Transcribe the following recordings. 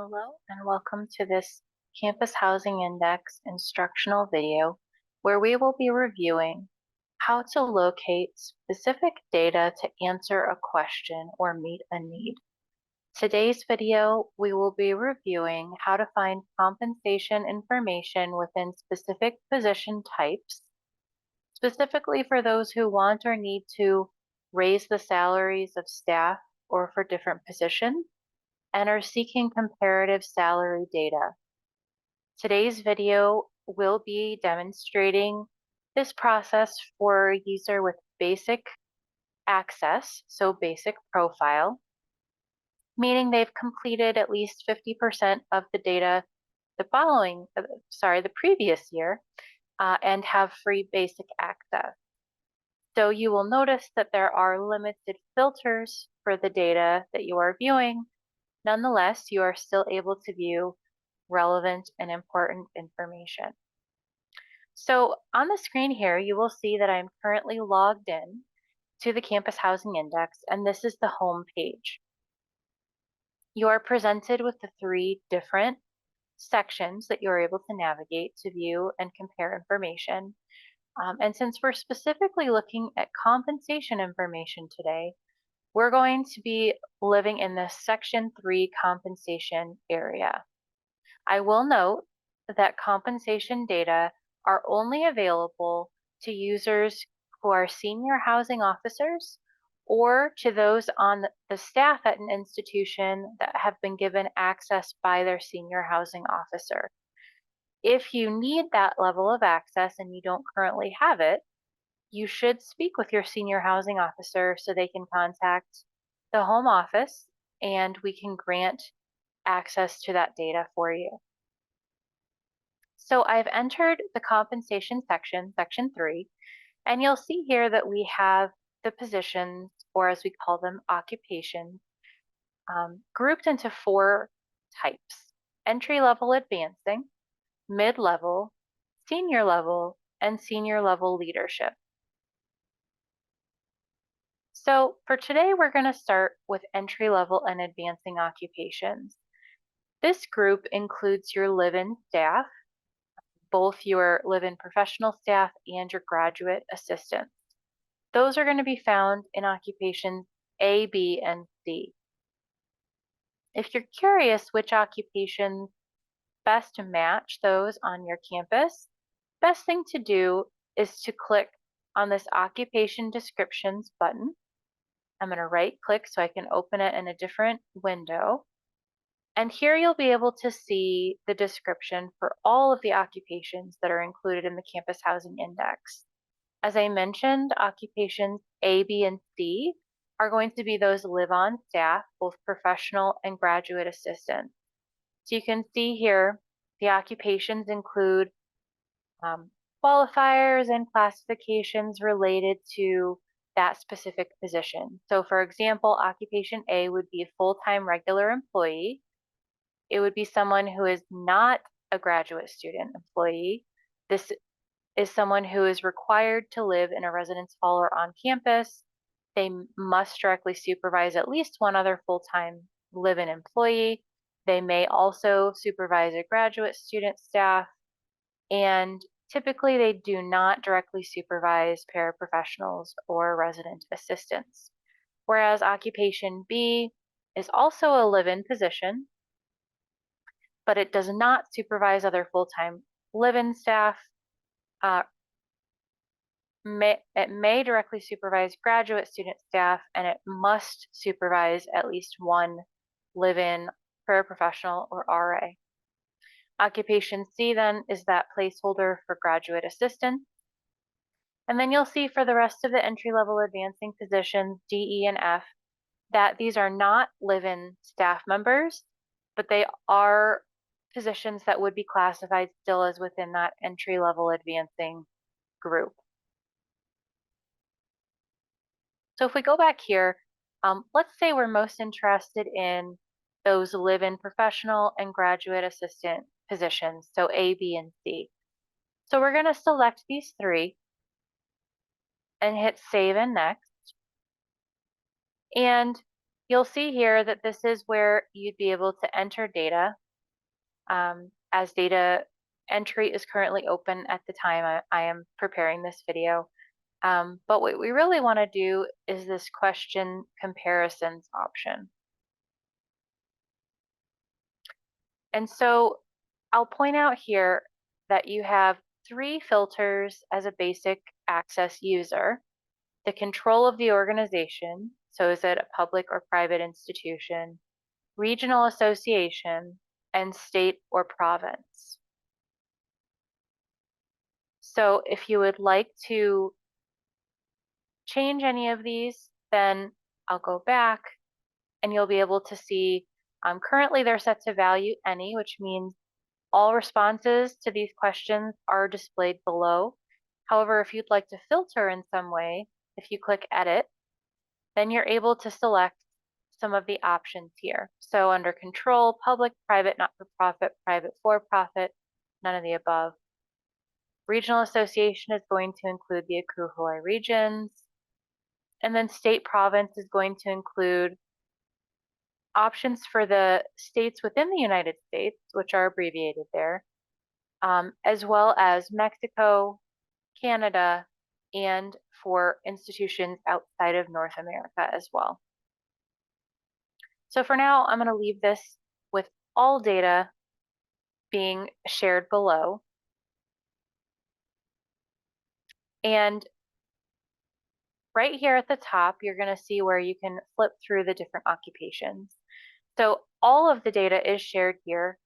Hello and welcome to this Campus Housing Index instructional video where we will be reviewing how to locate specific data to answer a question or meet a need. Today's video, we will be reviewing how to find compensation information within specific position types, specifically for those who want or need to raise the salaries of staff or for different positions and are seeking comparative salary data. Today's video will be demonstrating this process for a user with basic access, so basic profile, meaning they've completed at least 50% of the data the previous year, and have free basic access. So you will notice that there are limited filters for the data that you are viewing. Nonetheless, you are still able to view relevant and important information. So on the screen here, you will see that I'm currently logged in to the Campus Housing Index, and this is the home page. You are presented with the three different sections that you're able to navigate to view and compare information. And since we're specifically looking at compensation information today, we're going to be living in the Section 3 compensation area. I will note that compensation data are only available to users who are senior housing officers or to those on the staff at an institution that have been given access by their senior housing officer. If you need that level of access and you don't currently have it, you should speak with your senior housing officer so they can contact the home office and we can grant access to that data for you. So I've entered the compensation section, section 3, and you'll see here that we have the positions, or as we call them, occupations, grouped into 4 types: entry-level advancing, mid-level, senior level, and senior level leadership. So for today, we're going to start with entry-level and advancing occupations. This group includes your live-in staff, both your live-in professional staff and your graduate assistants. Those are going to be found in occupations A, B, and C. If you're curious which occupations best match those on your campus, best thing to do is to click on this occupation descriptions button. I'm going to right click so I can open it in a different window. And here you'll be able to see the description for all of the occupations that are included in the Campus Housing Index. As I mentioned, occupations A, B, and C are going to be those live-on staff, both professional and graduate assistants. So you can see here the occupations include qualifiers and classifications related to that specific position. So for example, occupation A would be a full-time regular employee. It would be someone who is not a graduate student employee. This is someone who is required to live in a residence hall or on campus. They must directly supervise at least one other full-time live-in employee. They may also supervise a graduate student staff, and typically they do not directly supervise paraprofessionals or resident assistants. Whereas occupation B is also a live-in position, but it does not supervise other full-time live-in staff. It may directly supervise graduate student staff, and it must supervise at least one live-in paraprofessional or RA. Occupation C then is that placeholder for graduate assistants. And then you'll see for the rest of the entry-level advancing positions, D, E, and F, that these are not live-in staff members, but they are positions that would be classified still as within that entry-level advancing group. So if we go back here, let's say we're most interested in those live-in professional and graduate assistant positions, so A, B, and C. So we're going to select these 3 and hit Save and Next. And You'll see here that this is where you'd be able to enter data, as data entry is currently open at the time I am preparing this video. But what we really want to do is this question comparisons option. And so I'll point out here that you have 3 filters as a basic access user: the control of the organization, so is it a public or private institution, regional association, and state or province. So if you would like to change any of these, then I'll go back and you'll be able to see currently they're set to value any, which means all responses to these questions are displayed below. However, if you'd like to filter in some way, if you click edit, then you're able to select some of the options here. So under control, public, private, not-for-profit, private, for-profit, none of the above. Regional association is going to include the ACUHO-I regions. And then state province is going to include options for the states within the United States, which are abbreviated there, as well as Mexico, Canada, and for institutions outside of North America as well. So for now, I'm going to leave this with all data being shared below. And right here at the top, you're going to see where you can flip through the different occupations. So all of the data is shared here.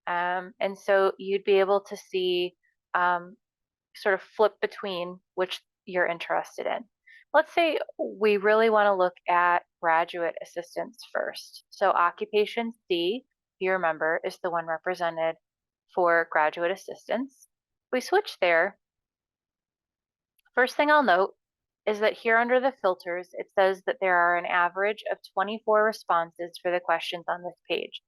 And so you'd be able to see sort of flip between which you're interested in. Let's say we really want to look at graduate assistants first. So occupation C, if you remember, is the one represented for graduate assistants. If we switch there, first thing I'll note is that here under the filters, it says that there are an average of 24 responses for the questions on this page.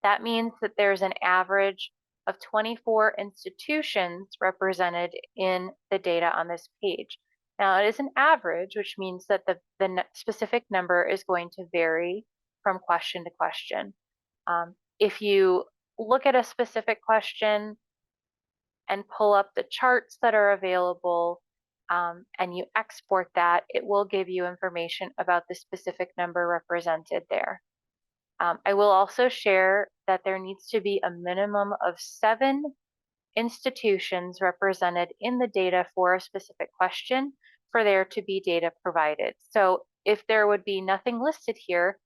That means that there's an average of 24 institutions represented in the data on this page. Now, it is an average, which means that the specific number is going to vary from question to question. If you look at a specific question and pull up the charts that are available, and you export that, it will give you information about the specific number represented there. I will also share that there needs to be a minimum of 7 institutions represented in the data for a specific question for there to be data provided. So if there would be nothing listed here,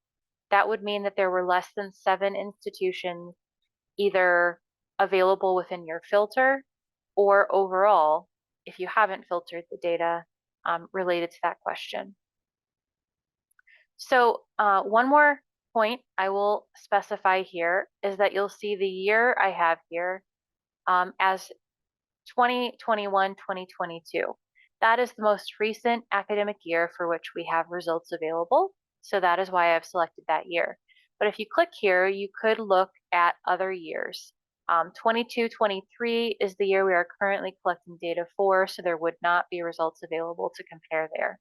that would mean that there were less than 7 institutions either available within your filter or overall, if you haven't filtered the data related to that question. So one more point I will specify here is that you'll see the year I have here as 2021-2022. That is the most recent academic year for which we have results available. So that is why I've selected that year. But if you click here, you could look at other years. 22-23 is the year we are currently collecting data for, so there would not be results available to compare there.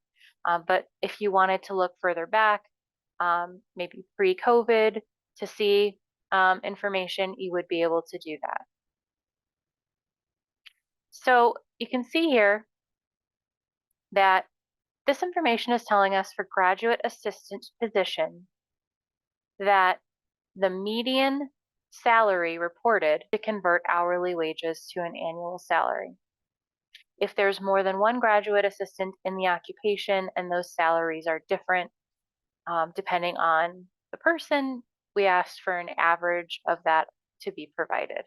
But if you wanted to look further back, maybe pre-COVID, to see information, you would be able to do that. So you can see here that this information is telling us for graduate assistant position that the median salary reported to convert hourly wages to an annual salary. If there's more than one graduate assistant in the occupation and those salaries are different depending on the person, we asked for an average of that to be provided.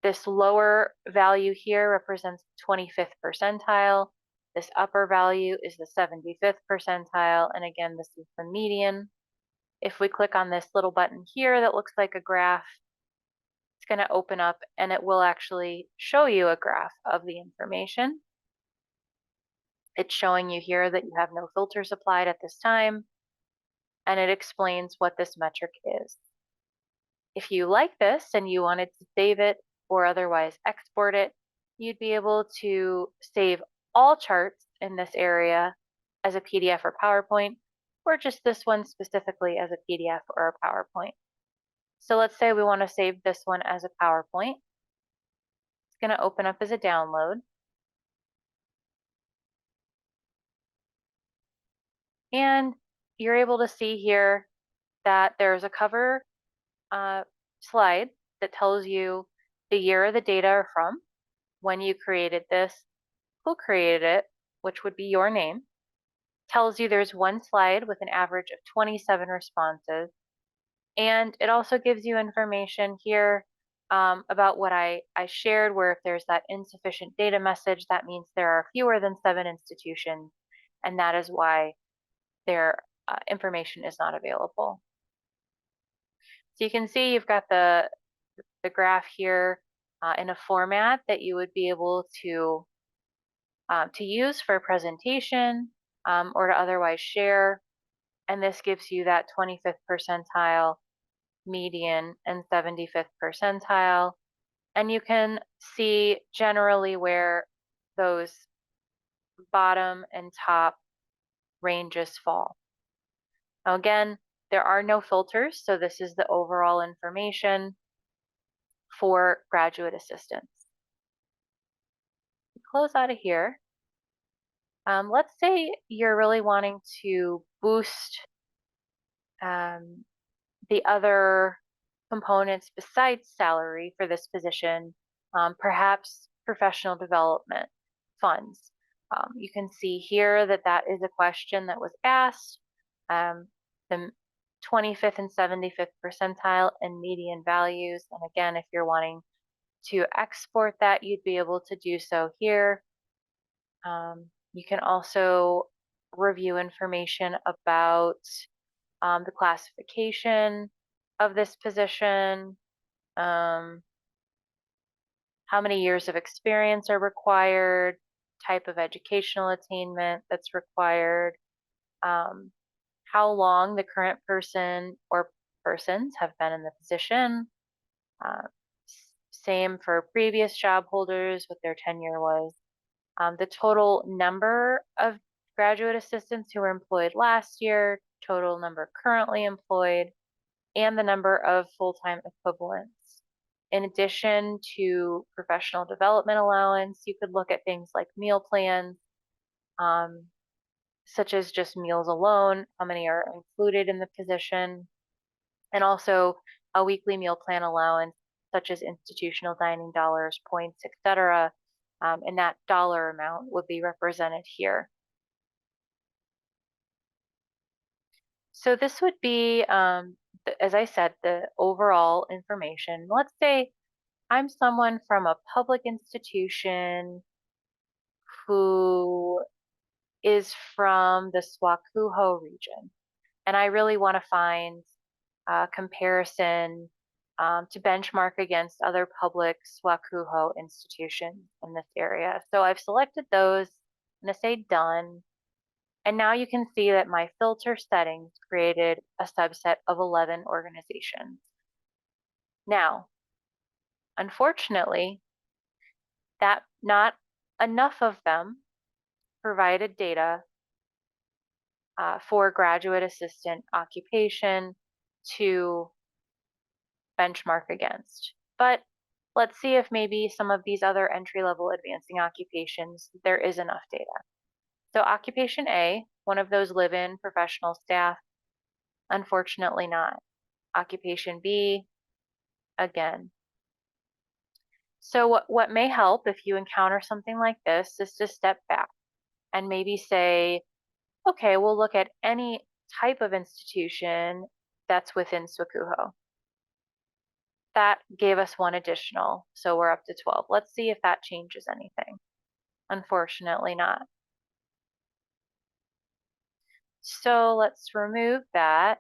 This lower value here represents the 25th percentile. This upper value is the 75th percentile. And again, this is the median. If we click on this little button here that looks like a graph, it's going to open up and it will actually show you a graph of the information. It's showing you here that you have no filters applied at this time, and it explains what this metric is. If you like this and you wanted to save it or otherwise export it, you'd be able to save all charts in this area as a PDF or PowerPoint, or just this one specifically as a PDF or a PowerPoint. So let's say we want to save this one as a PowerPoint. It's going to open up as a download. And you're able to see here that there's a cover slide that tells you the year the data are from, when you created this, who created it, which would be your name. Tells you there's one slide with an average of 27 responses. And it also gives you information here about what I shared, where if there's that insufficient data message, that means there are fewer than 7 institutions, and that is why their information is not available. So you can see you've got the graph here in a format that you would be able to use for a presentation or to otherwise share. And this gives you that 25th percentile, median, and 75th percentile. And you can see generally where those bottom and top ranges fall. Now again, there are no filters, so this is the overall information for graduate assistants. Close out of here. Let's say you're really wanting to boost the other components besides salary for this position, perhaps professional development funds. You can see here that that is a question that was asked. The 25th and 75th percentile and median values. And again, if you're wanting to export that, you'd be able to do so here. You can also review information about the classification of this position, how many years of experience are required, type of educational attainment that's required, how long the current person or persons have been in the position. Same for previous job holders, what their tenure was. The total number of graduate assistants who were employed last year, total number currently employed, and the number of full-time equivalents. In addition to professional development allowance, you could look at things like meal plans, such as just meals alone, how many are included in the position, and also a weekly meal plan allowance, such as institutional dining dollars, points, etc. And that dollar amount would be represented here. So this would be, as I said, the overall information. Let's say I'm someone from a public institution who is from the ACUHO region, and I really want to find a comparison to benchmark against other public ACUHO institutions in this area. So I've selected those. I'm going to say done. And now you can see that my filter settings created a subset of 11 organizations. Now, unfortunately, that not enough of them provided data for graduate assistant occupation to benchmark against. But let's see if maybe some of these other entry-level advancing occupations, there is enough data. So occupation A, one of those live-in professional staff, unfortunately not. Occupation B, again. So what may help if you encounter something like this is to step back and maybe say, okay, we'll look at any type of institution that's within ACUHO. That gave us one additional, so we're up to 12. Let's see if that changes anything. Unfortunately not. So let's remove that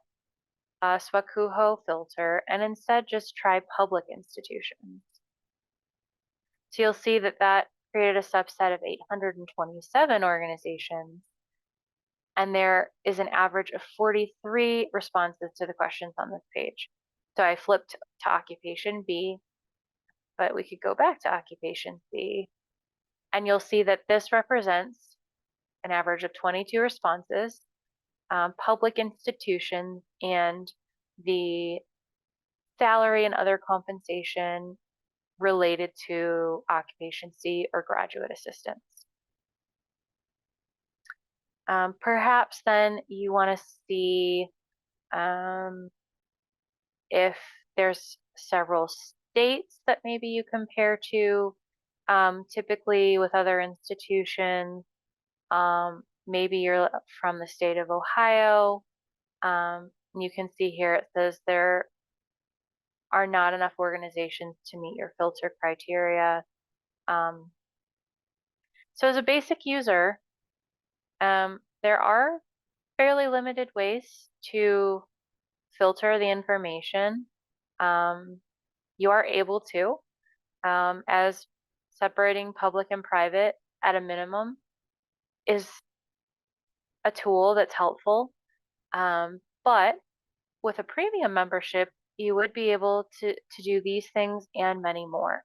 ACUHO filter and instead just try public institutions. So you'll see that that created a subset of 827 organizations, and there is an average of 43 responses to the questions on this page. So I flipped to occupation B, but we could go back to occupation C, and you'll see that this represents an average of 22 responses, public institutions, and the salary and other compensation related to occupation C or graduate assistance. Perhaps then you want to see if there's several states that maybe you compare to, typically with other institutions. Maybe you're from the state of Ohio. You can see here it says there are not enough organizations to meet your filter criteria. So as a basic user, there are fairly limited ways to filter the information. You are able to, as separating public and private at a minimum is a tool that's helpful. But with a premium membership, you would be able to do these things and many more.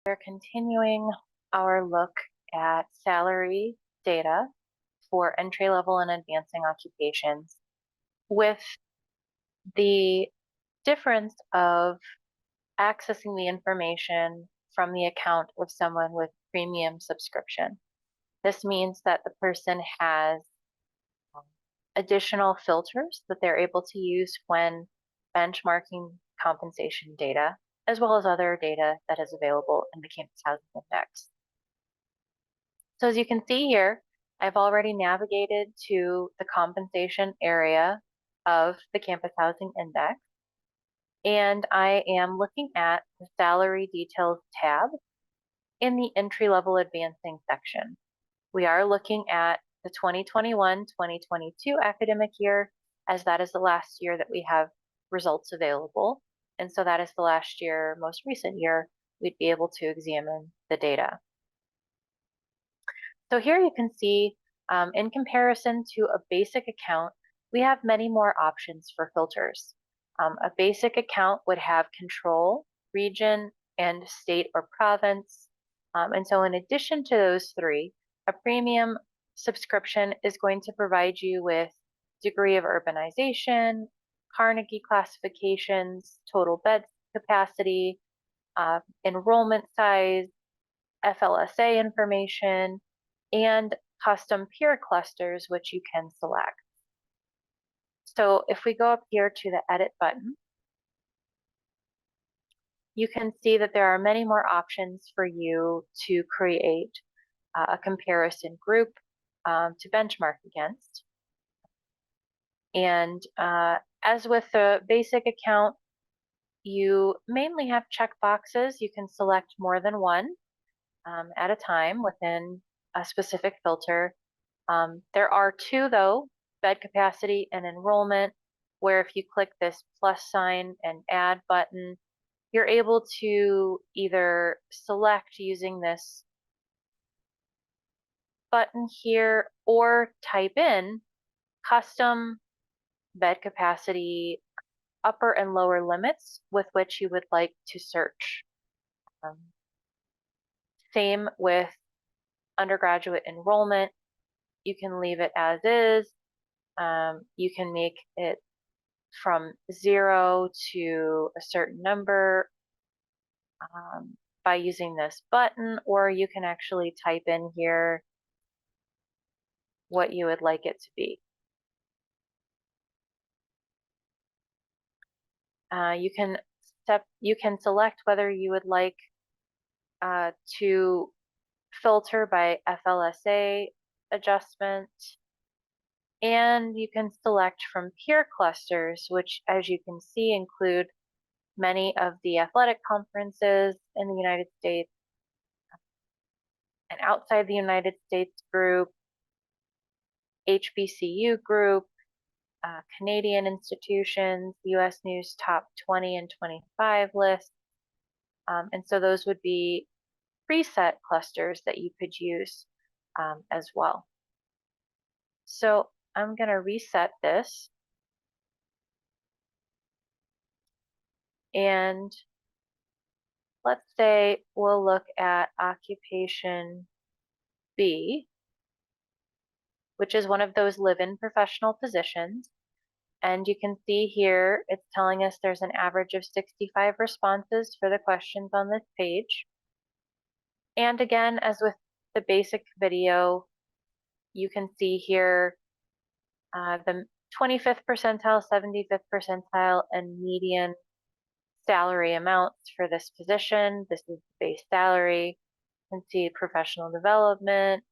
We're continuing our look at salary data for entry-level and advancing occupations with the difference of accessing the information from the account of someone with premium subscription. This means that the person has additional filters that they're able to use when benchmarking compensation data, as well as other data that is available in the Campus Housing Index. So as you can see here, I've already navigated to the compensation area of the Campus Housing Index, and I am looking at the Salary Details tab in the Entry-Level Advancing section. We are looking at the 2021-2022 academic year, as that is the last year that we have results available. And so that is the last year, most recent year, we'd be able to examine the data. So here you can see, in comparison to a basic account, we have many more options for filters. A basic account would have control, region, and state or province. And so in addition to those three, a premium subscription is going to provide you with degree of urbanization, Carnegie classifications, total bed capacity, enrollment size, FLSA information, and custom peer clusters, which you can select. So if we go up here to the edit button, you can see that there are many more options for you to create a comparison group to benchmark against. And as with the basic account, you mainly have check boxes. You can select more than one at a time within a specific filter. There are two, though, bed capacity and enrollment, where if you click this plus sign and add button, you're able to either select using this button here or type in custom bed capacity upper and lower limits with which you would like to search. Same with undergraduate enrollment. You can leave it as is. You can make it from 0 to a certain number by using this button, or you can actually type in here what you would like it to be. You can select whether you would like to filter by FLSA adjustment, and you can select from peer clusters, which, as you can see, include many of the athletic conferences in the United States and outside the United States group, HBCU group, Canadian institutions, US News Top 20 and 25 list. And so those would be preset clusters that you could use as well. So I'm going to reset this. And let's say we'll look at occupation B, which is one of those live-in professional positions. And you can see here, it's telling us there's an average of 65 responses for the questions on this page. And again, as with the basic video, you can see here the 25th percentile, 75th percentile, and median salary amounts for this position. This is the base salary. You can see professional development,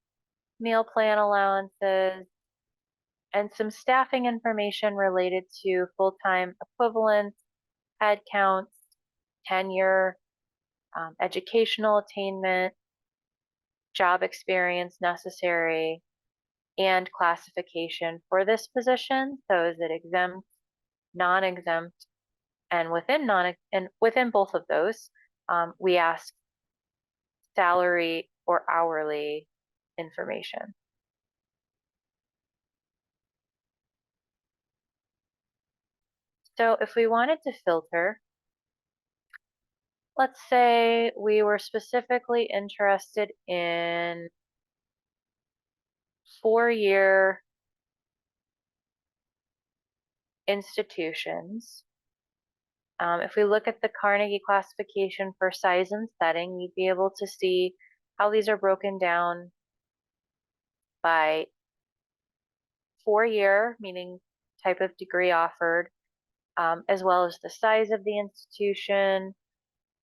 meal plan allowances, and some staffing information related to full-time equivalents, head counts, tenure, educational attainment, job experience necessary, and classification for this position. So is it exempt, non-exempt, and within both of those, we ask salary or hourly information. So if we wanted to filter, let's say we were specifically interested in 4-year institutions. If we look at the Carnegie classification for size and setting, you'd be able to see how these are broken down by 4-year, meaning type of degree offered, as well as the size of the institution.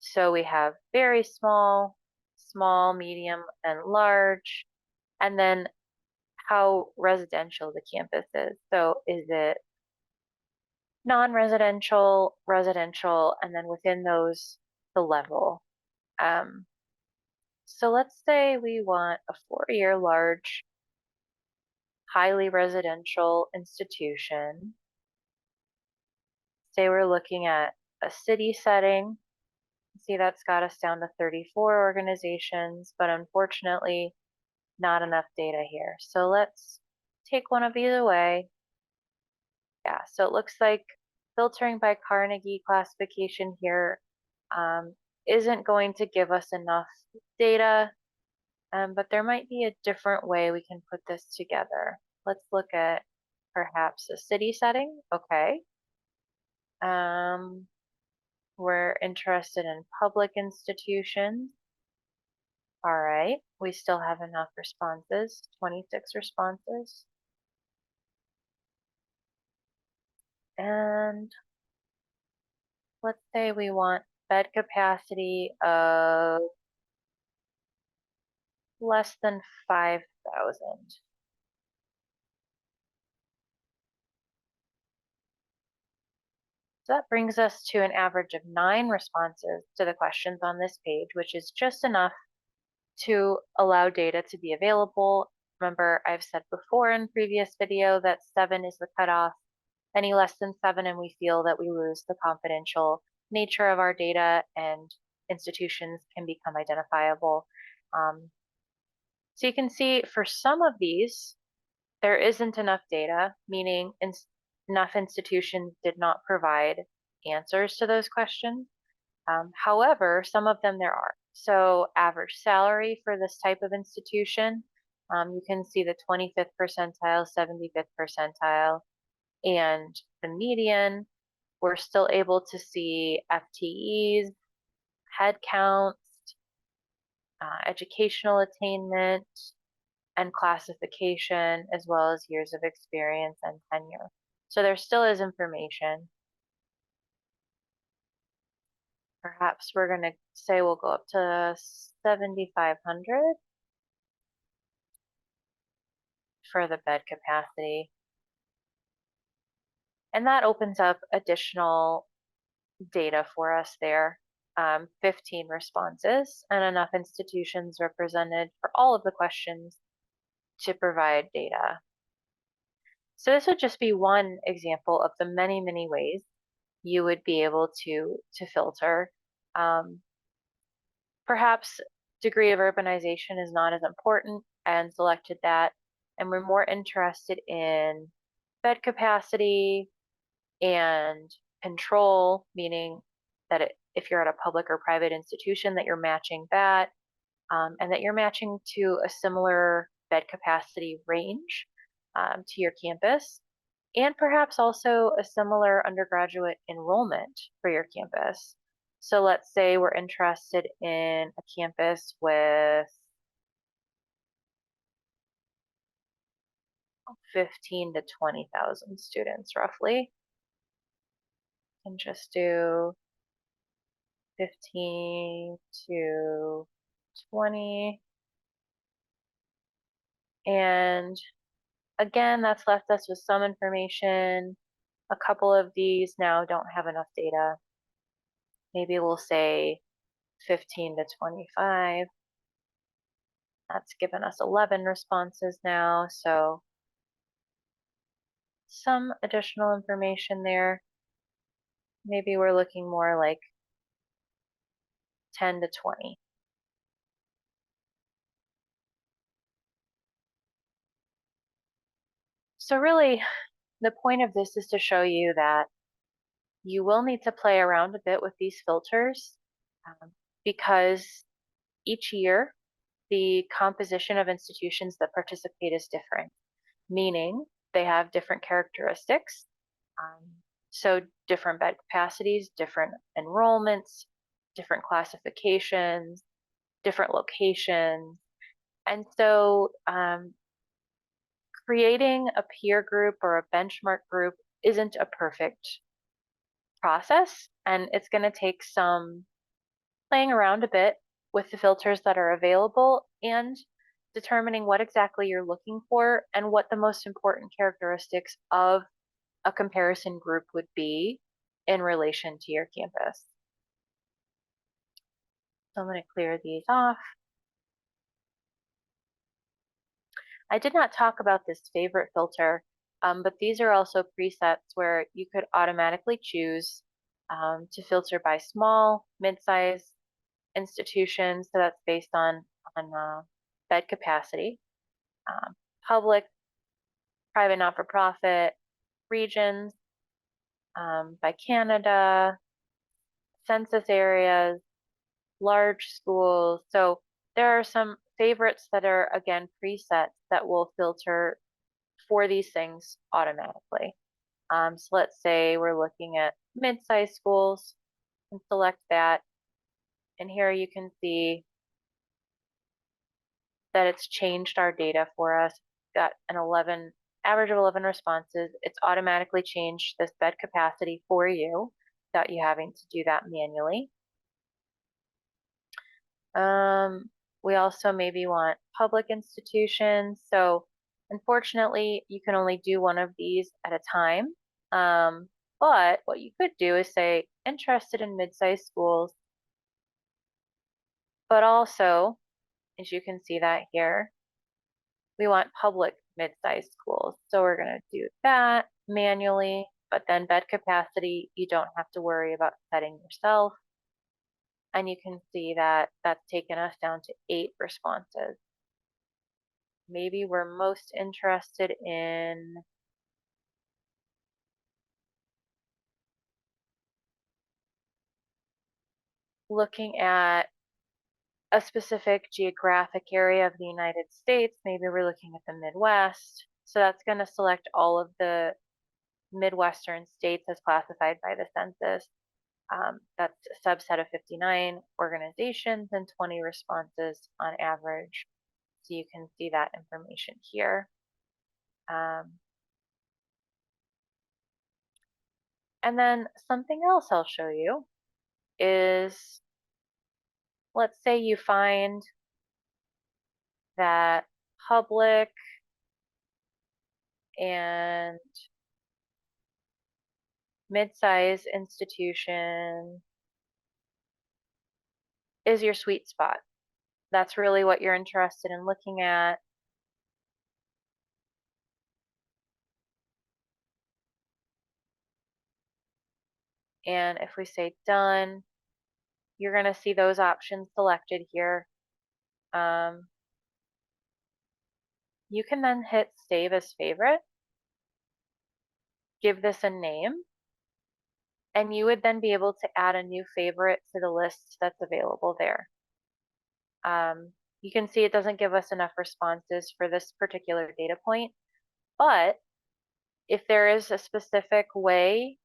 So we have very small, small, medium, and large, and then how residential the campus is. So is it non-residential, residential, and then within those, the level. So let's say we want a 4-year large, highly residential institution. Say we're looking at a city setting. See, that's got us down to 34 organizations, but unfortunately, not enough data here. So let's take one of these away. Yeah, so it looks like filtering by Carnegie classification here isn't going to give us enough data, but there might be a different way we can put this together. Let's look at perhaps a city setting. Okay. We're interested in public institutions. All right, we still have enough responses, 26 responses. And let's say we want bed capacity of less than 5,000. So that brings us to an average of 9 responses to the questions on this page, which is just enough to allow data to be available. Remember, I've said before in previous video that 7 is the cutoff. Any less than 7 and we feel that we lose the confidential nature of our data and institutions can become identifiable. So you can see for some of these, there isn't enough data, meaning enough institutions did not provide answers to those questions. However, some of them there are. So average salary for this type of institution, you can see the 25th percentile, 75th percentile, and the median. We're still able to see FTEs, head counts, educational attainment, and classification, as well as years of experience and tenure. So there still is information. Perhaps we're going to say we'll go up to 7,500 for the bed capacity. And that opens up additional data for us there. 15 responses and enough institutions represented for all of the questions to provide data. So this would just be one example of the many, many ways you would be able to filter. Perhaps degree of urbanization is not as important and selected that, and we're more interested in bed capacity and control, meaning if you're at a public or private institution, that you're matching that, and that you're matching to a similar bed capacity range to your campus, and perhaps also a similar undergraduate enrollment for your campus. So let's say we're interested in a campus with 15 to 20,000 students roughly, and just do 15 to 20. And again, that's left us with some information. A couple of these now don't have enough data. Maybe we'll say 15 to 25. That's given us 11 responses now, so some additional information there. Maybe we're looking more like 10 to 20. So really, the point of this is to show you that you will need to play around a bit with these filters because each year the composition of institutions that participate is different, meaning they have different characteristics. So different bed capacities, different enrollments, different classifications, different locations. And so creating a peer group or a benchmark group isn't a perfect process, and it's going to take some playing around a bit with the filters that are available and determining what exactly you're looking for and what the most important characteristics of a comparison group would be in relation to your campus. So I'm going to clear these off. I did not talk about this favorite filter, but these are also presets where you could automatically choose to filter by small, mid-sized institutions. So that's based on bed capacity, public, private, not-for-profit, regions, by Canada, census areas, large schools. So there are some favorites that are, again, presets that will filter for these things automatically. So let's say we're looking at mid-sized schools and select that. And here you can see that it's changed our data for us. Got an average of 11 responses. It's automatically changed this bed capacity for you without you having to do that manually. We also maybe want public institutions. So unfortunately, you can only do one of these at a time. But what you could do is say interested in mid-sized schools, but also, as you can see that here, we want public mid-sized schools. So we're going to do that manually, but then bed capacity, you don't have to worry about setting yourself. And you can see that that's taken us down to 8 responses. Maybe we're most interested in looking at a specific geographic area of the United States. Maybe we're looking at the Midwest. So that's going to select all of the Midwestern states as classified by the census. That's a subset of 59 organizations and 20 responses on average. So you can see that information here. And then something else I'll show you is, let's say you find that public and mid-sized institution is your sweet spot. That's really what you're interested in looking at. And if we say done, you're going to see those options selected here. You can then hit save as favorite, give this a name, And you would then be able to add a new favorite to the list that's available there. You can see it doesn't give us enough responses for this particular data point, but if there is a specific way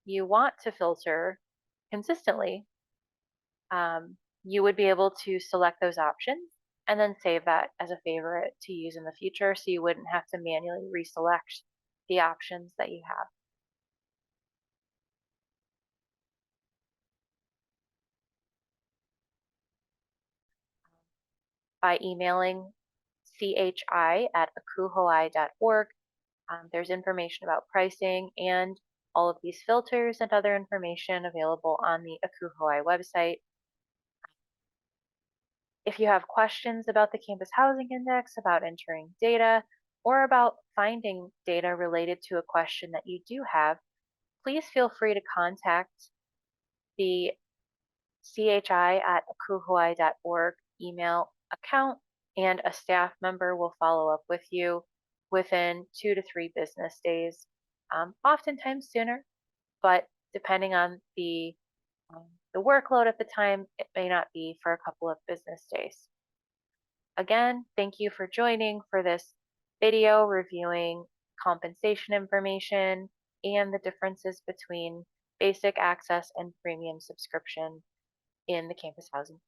you want to filter consistently, you would be able to select those options and then save that as a favorite to use in the future so you wouldn't have to manually reselect the options that you have. By emailing chi@akuhoi.org, there's information about pricing and all of these filters and other information available on the ACUHO-I website. If you have questions about the Campus Housing Index, about entering data, or about finding data related to a question that you do have, please feel free to contact the chi@akuhoi.org email account, and a staff member will follow up with you within 2 to 3 business days, oftentimes sooner, but depending on the workload at the time, it may not be for a couple of business days. Again, thank you for joining for this video reviewing compensation information and the differences between basic access and premium subscription in the campus housing.